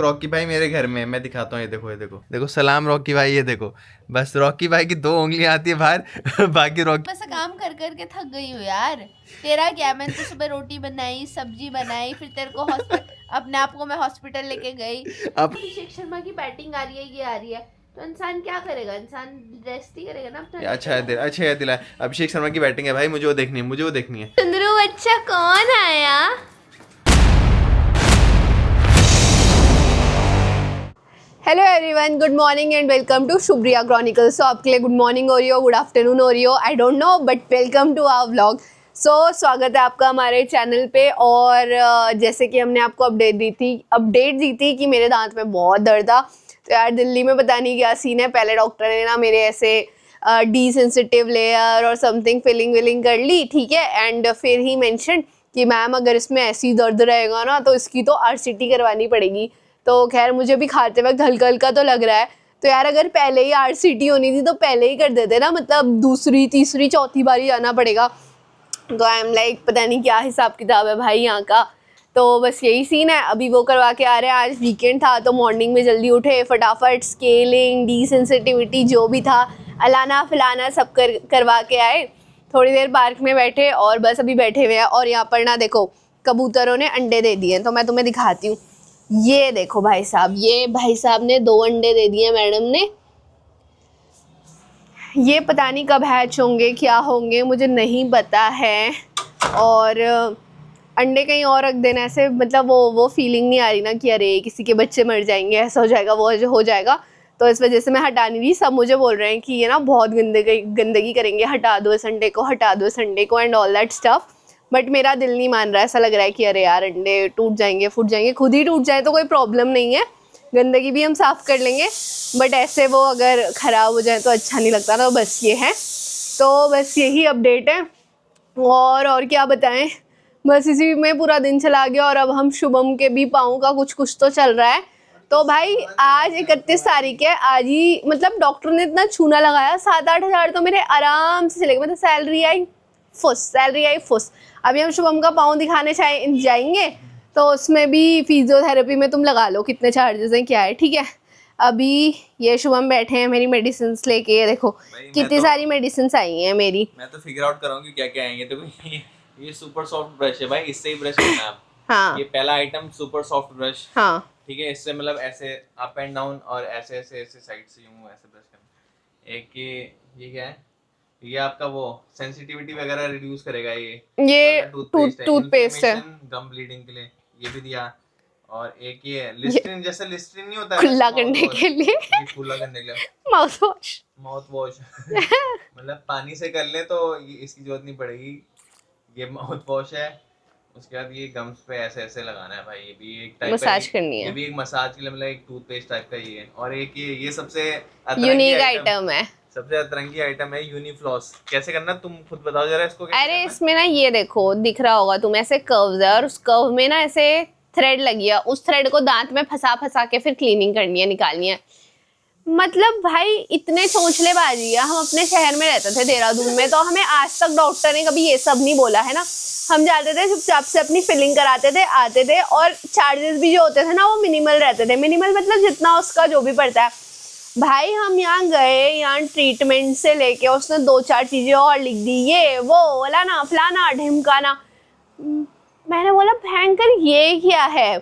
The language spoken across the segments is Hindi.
रॉकी भाई मेरे घर में, मैं दिखाता हूँ, ये देखो, ये देखो, देखो सलाम रॉकी भाई, ये देखो, बस रॉकी भाई की 2 उंगलियां आती है बाहर बाकी रॉकी। बस काम कर कर के थक गई हूँ यार। तेरा क्या, मैंने तो सुबह रोटी बनाई, सब्जी बनाई, फिर तेरे को अपने आप को मैं हॉस्पिटल लेके गई। अब अभिषेक शर्मा की बैटिंग आ रही है, ये आ रही है, तो इंसान क्या करेगा, इंसान रेस्ट ही करेगा ना अपना। अच्छा याद दिला, अभिषेक शर्मा की बैटिंग है भाई, मुझे वो देखनी है, मुझे वो देखनी है। सुंदरू बच्चा कौन आया? Hello everyone, good morning and welcome to Shubhriya Chronicles. So आपके लिए गुड मॉर्निंग हो रही हो, गुड आफ्टरनून हो रही हो, I don't know, but welcome to our vlog. So स्वागत है आपका हमारे चैनल पे। और जैसे कि हमने आपको अपडेट दी थी कि मेरे दांत में बहुत दर्द था। तो यार दिल्ली में पता नहीं क्या सीन है, पहले डॉक्टर ने ना मेरे ऐसे डी सेंसिटिव लेयर और समथिंग फिलिंग विलिंग कर ली, ठीक है। एंड फिर ही मेंशन कि मैम अगर इसमें ऐसी दर्द रहेगा ना तो इसकी तो RCT करवानी पड़ेगी। तो खैर मुझे भी खाते वक्त हल्का हल्का तो लग रहा है। तो यार अगर पहले ही RCT होनी थी तो पहले ही कर देते ना, मतलब दूसरी तीसरी चौथी बारी जाना पड़ेगा। तो आई एम लाइक पता नहीं क्या हिसाब किताब है भाई यहाँ का। तो बस यही सीन है, अभी वो करवा के आ रहे हैं। आज वीकेंड था तो मॉर्निंग में जल्दी उठे, फटाफट स्केलिंग डी सेंसिटिविटी जो भी था अलाना फलाना सब करवा के आए। थोड़ी देर पार्क में बैठे और बस अभी बैठे हुए हैं। और यहाँ पर ना देखो कबूतरों ने अंडे दे दिए, तो मैं तुम्हें दिखाती हूँ। ये देखो भाई साहब, ये भाई साहब ने 2 अंडे दे दिए मैडम ने। ये पता नहीं कब हैच होंगे, क्या होंगे, मुझे नहीं पता है। और अंडे कहीं और रख देना ऐसे, मतलब वो फीलिंग नहीं आ रही ना कि अरे किसी के बच्चे मर जाएंगे, ऐसा हो जाएगा, वो हो जाएगा। तो इस वजह से मैं हटा नहीं रही। सब मुझे बोल रहे हैं कि ये ना बहुत गंदगी करेंगे, हटा दो इस अंडे को, हटा दो इस अंडे को and all that stuff. But मेरा दिल नहीं मान रहा है, ऐसा लग रहा है कि अरे यार अंडे टूट जाएंगे, फूट जाएंगे, खुद ही टूट जाए तो कोई प्रॉब्लम नहीं है, गंदगी भी हम साफ़ कर लेंगे। बट ऐसे वो अगर ख़राब हो जाए तो अच्छा नहीं लगता ना। तो बस ये है, तो बस यही अपडेट है। और क्या बताएं, बस इसी में पूरा दिन चला गया। और अब हम शुभम के भी पाँव का कुछ तो चल रहा है। तो भाई आज 31 तारीख है, आज ही मतलब डॉक्टर ने इतना छूना लगाया, 7-8 हज़ार तो मेरे आराम से चलेगा। मतलब सैलरी आई फुस। अभी हम शुभम का पाँव दिखाने जाएंगे तो उसमें भी फिजियोथेरेपी में तुम लगा लो कितने चार्जेस हैं, क्या है, ठीक है। अभी ये शुभम बैठे हैं मेरी मेडिसिन लेके, ये देखो कितनी सारी मेडिसिन आई हैं मेरी। मैं तो फिगर आउट कर रहा हूँ कि क्या क्या आएंगे। तो ये सुपर सॉफ्ट ब्रश है भाई, इससे ही ब्रश करना है आप। हाँ, ये पहला आइटम सुपर सॉफ्ट ब्रश, हाँ, ठीक है। इससे मतलब ऐसे अप एंड डाउन और ऐसे ऐसे ऐसे साइड से यूं ऐसे ब्रश करना। एक ये क्या है, ये आपका वो सेंसिटिविटी वगैरह रिड्यूस करेगा। ये टूथपेस्ट है, गम ब्लीडिंग के लिए ये भी दिया। और एक ये लिस्ट्रीन, जैसे लिस्ट्रीन नहीं होता है खुला करने के लिए, खुला करने के लिए माउथ वॉश मतलब पानी से कर ले तो ये इसकी जरूरत नहीं पड़ेगी। ये माउथ वॉश है। उसके बाद ये गम्स पे ऐसे ऐसे लगाना है भाई, ये भी एक टाइप मसाज करनी है, ये भी एक मसाज के लिए, मतलब एक टूथपेस्ट टाइप का ये है। और एक ये सबसे यूनिक आइटम है, सबसे अतरंगी आइटम है यूनिफ्लॉस। कैसे करना तुम खुद बताओ जरा इसको। अरे इसमें ना ये देखो दिख रहा होगा तुम्हें, ऐसे कर्व्स है और उस कर्व में ना ऐसे थ्रेड लगी है, उस थ्रेड को दांत में फंसा के फिर क्लीनिंग करनी है, निकालनी है। मतलब भाई इतने चोंचलेबाजी है। हम अपने शहर में रहते थे देहरादून में, तो हमें आज तक डॉक्टर ने कभी ये सब नहीं बोला है ना। हम जाते थे चुपचाप से अपनी फिलिंग कराते थे, आते थे। और चार्जेस भी जो होते थे ना वो मिनिमल रहते थे, मिनिमल मतलब जितना उसका जो भी पड़ता है। भाई हम यहाँ गए, यहाँ ट्रीटमेंट से लेके उसने 2-4 चीजें और लिख दी, ये वो फलाना फलाना ढिमकाना। मैंने बोला भयंकर ये क्या है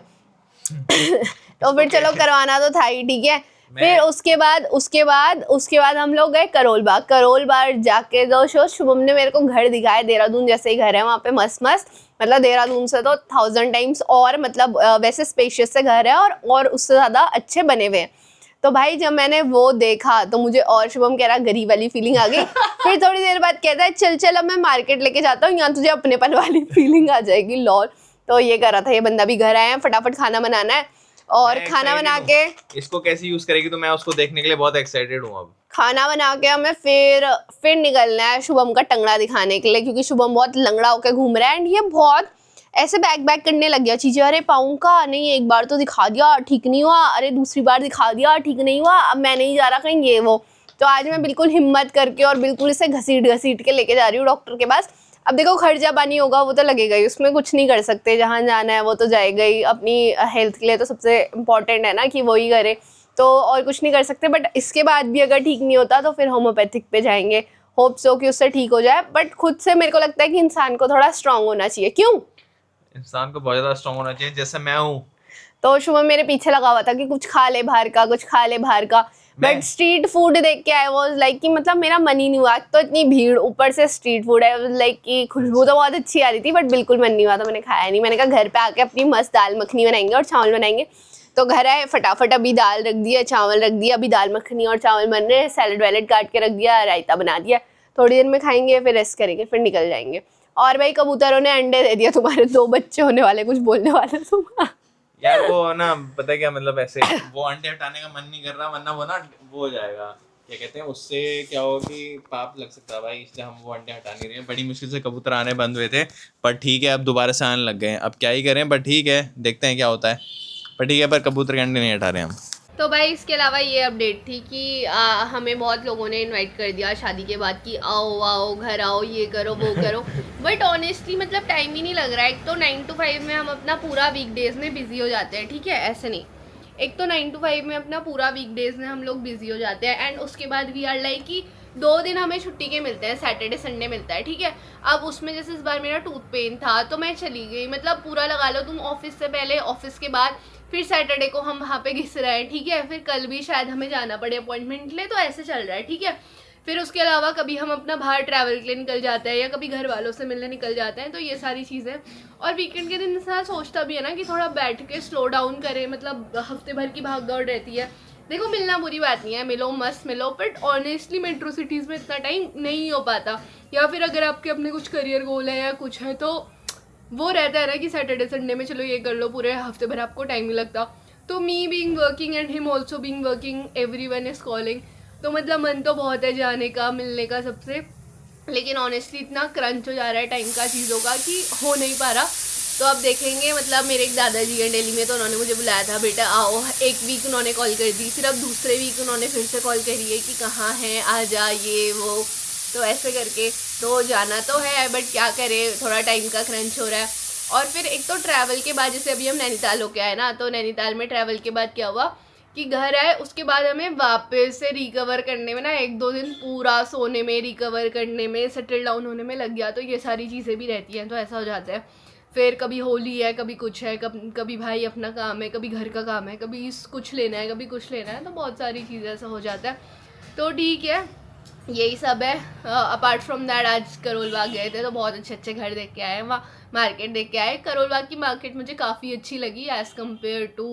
तो फिर चलो करवाना तो था ही, ठीक है। फिर उसके बाद हम लोग गए करोल बाग जाके जो शुभम ने मेरे को घर दिखाया, देहरादून जैसे ही घर है वहाँ पे, मस्त मतलब देहरादून से तो 1000 टाइम्स और मतलब वैसे स्पेशियस से घर है और उससे ज़्यादा अच्छे बने हुए हैं। तो भाई जब मैंने वो देखा तो मुझे और शुभम कह रहा गरीब वाली फीलिंग आ गई। फिर थोड़ी देर बाद कहता है चल अब मैं मार्केट लेके जाता हूँ, यहाँ तुझे अपनेपन वाली फीलिंग आ जाएगी, लॉल। तो ये कर रहा था, ये बंदा भी घर आया है, फटाफट खाना बनाना है। और खाना बना के इसको कैसे यूज करेगी तो मैं उसको देखने के लिए बहुत एक्साइटेड हूँ। अब खाना बना के हमें फिर निकलना है शुभम का टंगड़ा दिखाने के लिए, क्योंकि शुभम बहुत लंगड़ा होकर घूम रहा है। एंड ये बहुत ऐसे बैक करने लग गया चीजें। अरे पाँव का नहीं, एक बार तो दिखा दिया ठीक नहीं हुआ, अरे दूसरी बार दिखा दिया ठीक नहीं हुआ, अब मैं नहीं जा रहा कहीं, ये वो। तो आज मैं बिल्कुल हिम्मत करके और बिल्कुल इसे घसीट के लेके जा रही हूँ डॉक्टर के पास। अब देखो खर्चा पानी होगा वो तो लगेगा ही, उसमें कुछ नहीं कर सकते, जहाँ जाना है वो तो जाएगा ही, अपनी हेल्थ के लिए तो सबसे इम्पोर्टेंट है ना कि वो ही करे, तो और कुछ नहीं कर सकते। बट इसके बाद भी अगर ठीक नहीं होता तो फिर होम्योपैथिक पे जाएंगे, होप सो कि उससे ठीक हो जाए। बट खुद से मेरे को लगता है कि इंसान को थोड़ा स्ट्रांग होना चाहिए। क्यों? इंसान को बहुत ज्यादा स्ट्रांग होना चाहिए, जैसे मैं हूँ। तो शुभम मेरे पीछे लगा हुआ था कि कुछ खा ले बाहर का, कुछ खा ले बाहर का, बट स्ट्रीट फूड देख के आई वाज लाइक कि मतलब मेरा मन ही नहीं हुआ। तो इतनी भीड़, ऊपर से स्ट्रीट फूड है, लाइक कि खुशबू तो बहुत अच्छी आ रही थी बट बिल्कुल मन नहीं हुआ, तो मैंने खाया नहीं। मैंने कहा घर पे आके अपनी मस्त दाल मखनी बनाएंगे और चावल बनाएंगे। तो घर आए फटाफट, अभी दाल रख दिया, चावल रख दिया, अभी दाल मखनी और चावल बन रहे हैं, सैलड वैलड काट के रख दिया, रायता बना दिया। थोड़ी देर में खाएंगे, फिर रेस्ट करेंगे, फिर निकल जाएंगे। और भाई कबूतरों ने अंडे दे दिया, तुम्हारे 2 बच्चे होने वाले, कुछ बोलने वाले तुम? यार वो ना, पता है क्या मतलब, ऐसे वो अंडे हटाने का मन नहीं कर रहा, वरना वो ना वो हो जाएगा, क्या कहते हैं, उससे क्या होगा कि पाप लग सकता है भाई, इसलिए हम वो अंडे हटा नहीं रहे हैं। बड़ी मुश्किल से कबूतर आने बंद हुए थे, पर ठीक है अब दोबारा से आने लग गए हैं। अब क्या ही करें, पर ठीक है देखते हैं क्या होता है। पर ठीक है, पर कबूतर के अंडे नहीं हटा रहे हम। तो भाई इसके अलावा ये अपडेट थी कि हमें बहुत लोगों ने इनवाइट कर दिया शादी के बाद कि आओ आओ घर आओ, ये करो वो करो। बट ऑनेस्टली मतलब टाइम ही नहीं लग रहा है। एक तो 9 to 5 में हम अपना पूरा वीकडेज में बिजी हो जाते हैं, ठीक है, ऐसे नहीं। एक तो 9 to 5 में अपना पूरा वीकडेज में हम लोग बिजी हो जाते हैं, एंड उसके बाद वी आर लाइक कि 2 दिन हमें छुट्टी के मिलते हैं, सैटरडे संडे मिलता है, ठीक है। अब उसमें जैसे इस बार मेरा टूथ पेन था तो मैं चली गई, मतलब पूरा लगा लो तुम, ऑफिस से पहले, ऑफिस के बाद, फिर सैटरडे को हम वहाँ पे घिस रहे हैं, ठीक है। फिर कल भी शायद हमें जाना पड़े अपॉइंटमेंट के लिए, तो ऐसे चल रहा है, ठीक है। फिर उसके अलावा कभी हम अपना बाहर ट्रैवल के लिए निकल जाते हैं या कभी घर वालों से मिलने निकल जाते हैं, तो ये सारी चीज़ें। और वीकेंड के दिन इंसान सोचता भी है ना कि थोड़ा बैठ के स्लो डाउन करें, मतलब हफ्ते भर की भाग दौड़ रहती है। देखो मिलना बुरी बात नहीं है, मिलो मस्त मिलो, बट ऑनेस्टली मेट्रो सिटीज़ में इतना टाइम नहीं हो पाता। या फिर अगर आपके अपने कुछ करियर गोल है या कुछ है तो वो रहता है ना कि सैटरडे संडे में चलो ये कर लो, पूरे हफ्ते भर आपको टाइम नहीं लगता। तो me being working and him also being working, everyone is calling, तो मतलब मन तो बहुत है जाने का, मिलने का सबसे, लेकिन ऑनेस्टली इतना क्रंच हो जा रहा है टाइम का, चीज़ों का, कि हो नहीं पा रहा। तो अब देखेंगे, मतलब मेरे एक दादाजी हैं दिल्ली में, तो उन्होंने मुझे बुलाया था, बेटा आओ। एक वीक उन्होंने कॉल कर दी, फिर अब दूसरे वीक उन्होंने फिर से कॉल करी है कि कहाँ हैं, आ जा, ये वो। तो ऐसे करके तो जाना तो है, बट क्या करें, थोड़ा टाइम का क्रंच हो रहा है। और फिर एक तो ट्रैवल के बाद, जैसे अभी हम नैनीताल होके आए ना, तो नैनीताल में ट्रैवल के बाद क्या हुआ कि घर आए, उसके बाद हमें वापस से रिकवर करने में ना 1-2 दिन पूरा सोने में, रिकवर करने में, सेटल डाउन होने में लग गया। तो ये सारी चीज़ें भी रहती हैं, तो ऐसा हो जाता है। फिर कभी होली है, कभी कुछ है, कभी भाई अपना काम है, कभी घर का काम है, कभी कुछ लेना है, कभी कुछ लेना है, तो बहुत सारी चीज़ें ऐसा हो जाता है। तो ठीक है, यही सब है। अपार्ट फ्रॉम दैट आज करोल बाग गए थे, तो बहुत अच्छे अच्छे घर देख के आए, वहाँ मार्केट देख के आए। करोल बाग की मार्केट मुझे काफ़ी अच्छी लगी as compared to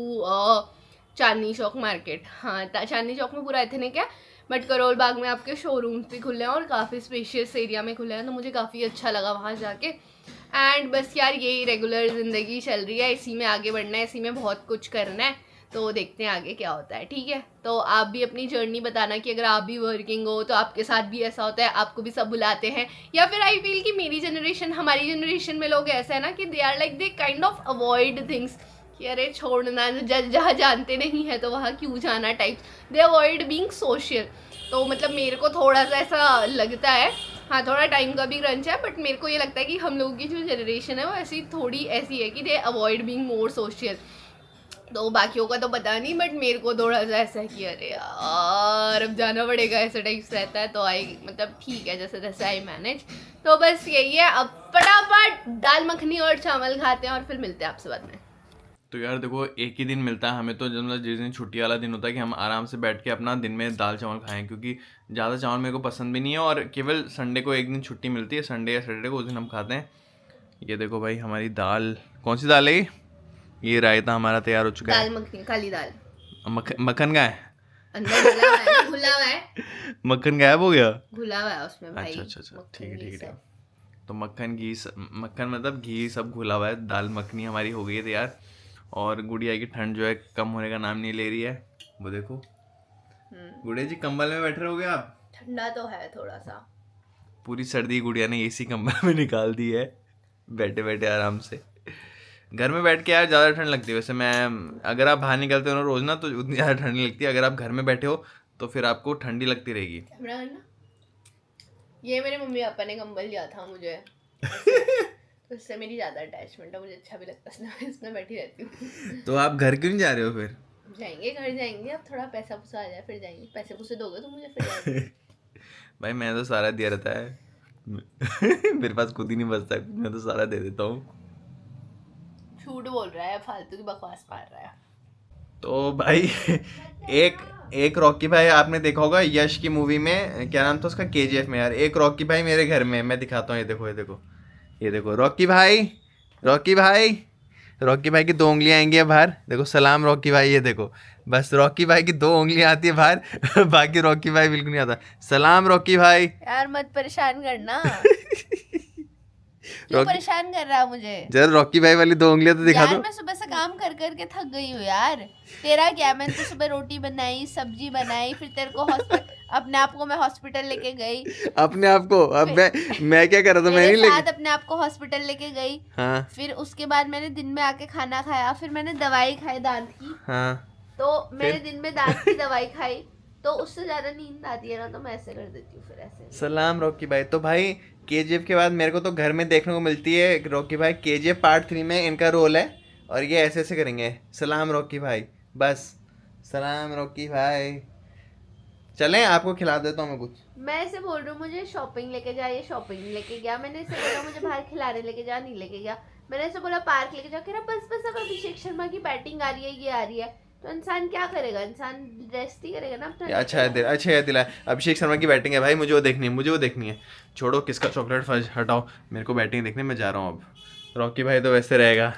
Chandni Chowk market. हाँ, चांदनी चौक में पूरा एथनिक है, बट करोल बाग में आपके शोरूम्स भी खुले हैं और काफ़ी स्पेशियस एरिया में खुले हैं, तो मुझे काफ़ी अच्छा लगा वहाँ जाके। एंड बस यार यही रेगुलर ज़िंदगी चल रही है, इसी में आगे बढ़ना है, इसी में बहुत कुछ करना है। तो देखते हैं आगे क्या होता है, ठीक है। तो आप भी अपनी जर्नी बताना कि अगर आप भी वर्किंग हो तो आपके साथ भी ऐसा होता है, आपको भी सब बुलाते हैं, या फिर आई फील कि मेरी जनरेशन, हमारी जनरेशन में लोग ऐसा है ना कि they are like they kind of avoid things, कि अरे छोड़ना, जहाँ जानते नहीं है तो वहाँ क्यों जाना टाइप, दे अवॉइड बीइंग सोशल। तो मतलब मेरे को थोड़ा सा ऐसा लगता है, हाँ थोड़ा टाइम का भी क्रंच है, बट मेरे को ये लगता है कि हम लोगों की जो जनरेशन है वो ऐसी थोड़ी ऐसी है कि दे अवॉइड बीइंग मोर सोशल। तो बाकियों का तो पता नहीं, बट मेरे को थोड़ा सा ऐसा है कि अरे यार अब जाना पड़ेगा, ऐसा टाइप्स रहता है। तो आई मतलब ठीक है, जैसे तैसे आई मैनेज। तो बस यही है, अब फटाफट दाल मखनी और चावल खाते हैं और फिर मिलते हैं आपसे बाद में। तो यार देखो, एक ही दिन मिलता है हमें, तो मतलब जिस दिन छुट्टी वाला दिन होता है कि हम आराम से बैठ के अपना दिन में दाल चावल खाएं, क्योंकि ज़्यादा चावल मेरे को पसंद भी नहीं है, और केवल संडे को एक दिन छुट्टी मिलती है, संडे या सैटरडे को, उस दिन हम खाते हैं। ये देखो भाई हमारी दाल, कौन सी दाल है ये रायता हमारा तैयार हो चुका है। दाल मखनी, काली दाल। मक्खन का है अंदर घुला हुआ है, घुला हुआ है, मक्खन गायब हो गया। घुला हुआ है उसमें भाई। अच्छा ठीक है ठीक है। तो मक्खन घी, मक्खन मतलब घी सब घुला हुआ है, दाल मखनी हमारी हो गई है तैयार। और गुड़िया की ठंड जो है कम होने का नाम नहीं ले रही है, वो देखो। गुड़िया जी कंबल में बैठे रहोगे आप? ठंडा तो है थोड़ा सा, पूरी सर्दी गुड़िया ने एसी कंबल में निकाल दी है, बैठे बैठे आराम से। घर में बैठ के यार ज़्यादा ठंड लगती है वैसे। मैं, अगर आप बाहर निकलते हो ना रोज़ ना, तो उतनी ज़्यादा ठंड नहीं लगती। अगर आप घर में बैठे हो तो फिर आपको ठंडी लगती रहेगी। ये मेरे मम्मी पापा ने कंबल दिया था मुझे, तो उससे मेरी ज़्यादा अटैचमेंट है, मुझे अच्छा भी लगता है, मैं इसमें बैठी रहती हूँ। तो आप घर क्यों नहीं जा रहे हो फिर? जाएंगे, घर जाएंगे, अब थोड़ा पैसा पुसा आ जाए फिर जाएंगे। पैसे पुसे दोगे तो मुझे फिर जाएंगे। भाई मैं तो सारा दिया रहता है। मेरे पास खुद ही नहीं बचता, मैं तो सारा दे देता हूँ। झूठ बोल रहा है, फालतू की बकवास मार रहा है। तो भाई एक एक रॉकी भाई आपने देखा होगा यश की मूवी में, क्या नाम था उसका, केजीएफ में यार, एक रॉकी भाई मेरे घर में, मैं दिखाता हूँ, ये देखो ये देखो ये देखो, रॉकी भाई, रॉकी भाई, रॉकी भाई की 2 उंगलियां आएंगी है बाहर, देखो सलाम रॉकी भाई, ये देखो, बस रॉकी भाई की 2 उंगलियां आती है बाहर, बाकी रॉकी भाई बिल्कुल नहीं आता। सलाम रॉकी भाई। यार मत परेशान करना। क्यों परेशान कर रहा है मुझे? जरा रॉकी भाई वाली 2 उंगलियां तो दिखा यार दो। मैं सुबह से काम कर कर के थक गई हूँ यार। तेरा क्या, मैंने तो सुबह रोटी बनाई, सब्जी बनाई, फिर तेरे को अपने आप को मैं हॉस्पिटल लेके गई। अपने आप को? अब मैं क्या कर रहा था, मैं नहीं साथ अपने आप को हॉस्पिटल लेके गई। हाँ। फिर उसके बाद मैंने दिन में आके खाना खाया, फिर मैंने दवाई खाई दांत की। हाँ। तो मैंने दिन में दांत की दवाई खाई, तो उससे ज्यादा नींद आती है ना, तो मैं ऐसे कर देती हूँ फिर ऐसे। सलाम रॉकी भाई। तो भाई केजीएफ के बाद मेरे को तो घर में देखने को मिलती है रॉकी भाई, केजीएफ पार्ट 3 में इनका रोल है, और ये ऐसे ऐसे करेंगे, सलाम रॉकी भाई, बस सलाम रॉकी भाई। चलें, आपको खिला देता हूँ मैं कुछ। मैं ऐसे बोल रही हूँ मुझे शॉपिंग लेके जा, ये शॉपिंग लेके गया। मैंने ऐसे बोला मुझे बाहर खिलाने लेके जा, नहीं लेके गया। मैंने ऐसे बोला पार्क लेके जा, कह रहा बस बस अब अभिषेक शर्मा की बैटिंग आ रही है, ये आ रही है। तो इंसान क्या करेगा, इंसान रेस्ट ही करेगा ना अपना। अच्छा है, अच्छा है दिला, अभिषेक शर्मा की बैटिंग है भाई, मुझे वो देखनी है, मुझे वो देखनी है। छोड़ो किसका चॉकलेट फज, हटाओ, मेरे को बैटिंग देखने, मैं जा रहा हूँ अब। रॉकी भाई तो वैसे रहेगा,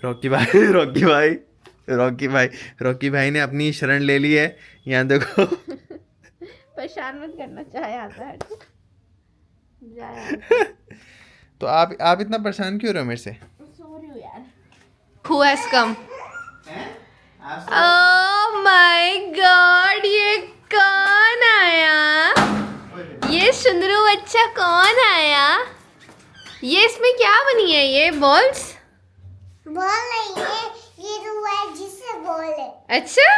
रॉकी भाई, रॉकी भाई, रॉकी भाई, रॉकी भाई ने अपनी शरण ले ली है, यहाँ देखो। परेशान मत करना, चाहे आता है जाए। तो आप इतना परेशान क्यों हो रहे हो मेरे से? सो रही हूँ यार। Who has come? Oh my God, ये कौन आया? ये सुंदरू बच्चा कौन आया? ये इसमें क्या बनी है, ये बॉल्स? बॉल नहीं है, ये जो है जिससे बॉल है। अच्छा,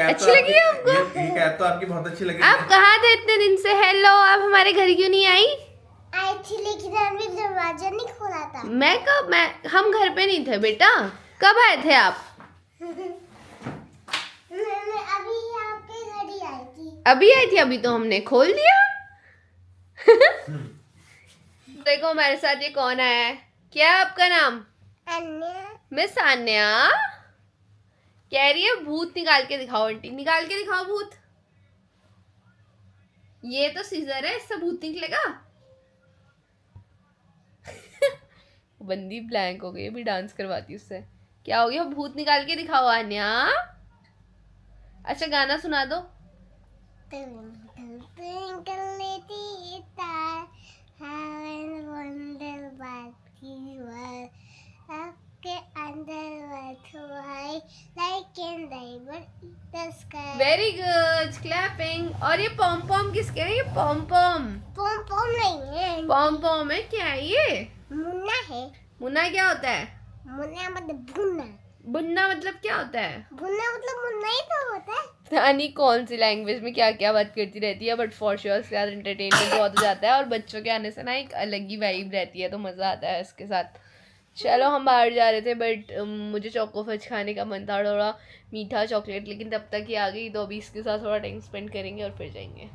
अच्छी लगी है आपको? ये कैप तो आपकी बहुत अच्छी लगी। आप कहाँ थे इतने दिन से? हेलो, आप हमारे घर क्यों नहीं आई? आई थी लेकिन हमने दरवाजा नहीं खोला था। हम घर पे नहीं थे बेटा। कब आए थे आप? मैं अभी आपके घर ही आई थी। अभी आई थी, अभी तो हमने खोल दिया। देखो हमारे साथ ये कौन आया है, क्या है आपका नाम? अन्य मिस आन्या कह रही है भूत निकाल के दिखाओ। आंटी निकाल के दिखाओ भूत। ये तो सीजर है, इससे भूत निकलेगा। बंदी ब्लैंक हो गई, अभी डांस करवाती उससे। क्या हो गया, भूत निकाल के दिखाओ आन्या। अच्छा गाना सुना दो। Twinkle little star, how and wonder what you are. आपके अंदर है like in the sky. Very good, clapping. और ये पॉम पॉम किसके है? ये पॉम पॉम पोम पोम नहीं है, पॉम पॉम है। क्या है ये? मुन्ना है। मुन्ना क्या होता है? मुन्ना मतलब भुन्ना। बुन्ना मतलब क्या होता है? भुन्ना मतलब मुन्ना ही तो होता है। रानी कौन सी लैंग्वेज में क्या क्या बात करती रहती है, बट फॉर श्योर इसके साथ एंटरटेनमेंट बहुत हो जाता है, और बच्चों के आने से ना एक अलग ही वाइब रहती है, तो मज़ा आता है इसके साथ। चलो हम बाहर जा रहे थे, बट मुझे चोको फज खाने का मन था, थोड़ा मीठा चॉकलेट, लेकिन तब तक ही आ गई, तो अभी इसके साथ थोड़ा टाइम स्पेंड करेंगे और फिर जाएंगे।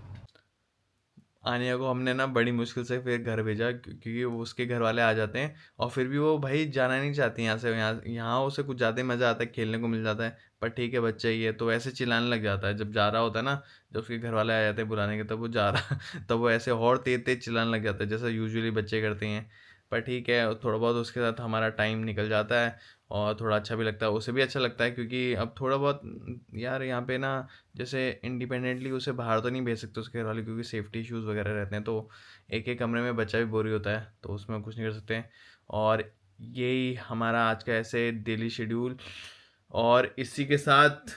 आनिया को हमने ना बड़ी मुश्किल से फिर घर भेजा, क्योंकि वो उसके घर वाले आ जाते हैं, और फिर भी वो भाई जाना नहीं चाहती यहाँ से। यहाँ उसे कुछ ज़्यादा ही मज़ा आता है, खेलने को मिल जाता है, पर ठीक है बच्चा ही है, तो ऐसे चिल्लाने लग जाता है जब जा रहा होता है ना, जब उसके घर वाले आ जाते हैं बुलाने के, तब वो जा रहा तब वो ऐसे और तेज तेज चिल्लाने लग जाता है, जैसा यूजुअली बच्चे करते हैं। पर ठीक है, थोड़ा बहुत उसके साथ हमारा टाइम निकल जाता है, और थोड़ा अच्छा भी लगता है, उसे भी अच्छा लगता है, क्योंकि अब थोड़ा बहुत यार यहाँ पे ना, जैसे इंडिपेंडेंटली उसे बाहर तो नहीं भेज सकते उसके घर वाले, क्योंकि सेफ्टी इश्यूज़ वगैरह रहते हैं, तो एक एक कमरे में बच्चा भी बोर ही होता है, तो उसमें कुछ नहीं कर सकते हैं। और यही हमारा आज का ऐसे डेली शेड्यूल, और इसी के साथ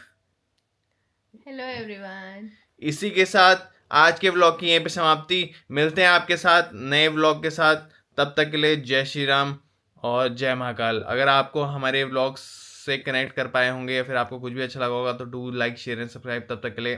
हेलो एवरीवन, इसी के साथ आज के व्लॉग की यहीं पे समाप्ति। मिलते हैं आपके साथ नए व्लॉग के साथ, तब तक के लिए जय श्री राम और जय महाकाल। अगर आपको हमारे व्लॉग्स से कनेक्ट कर पाए होंगे, या फिर आपको कुछ भी अच्छा लगा होगा, तो do like share and subscribe. तब तक के लिए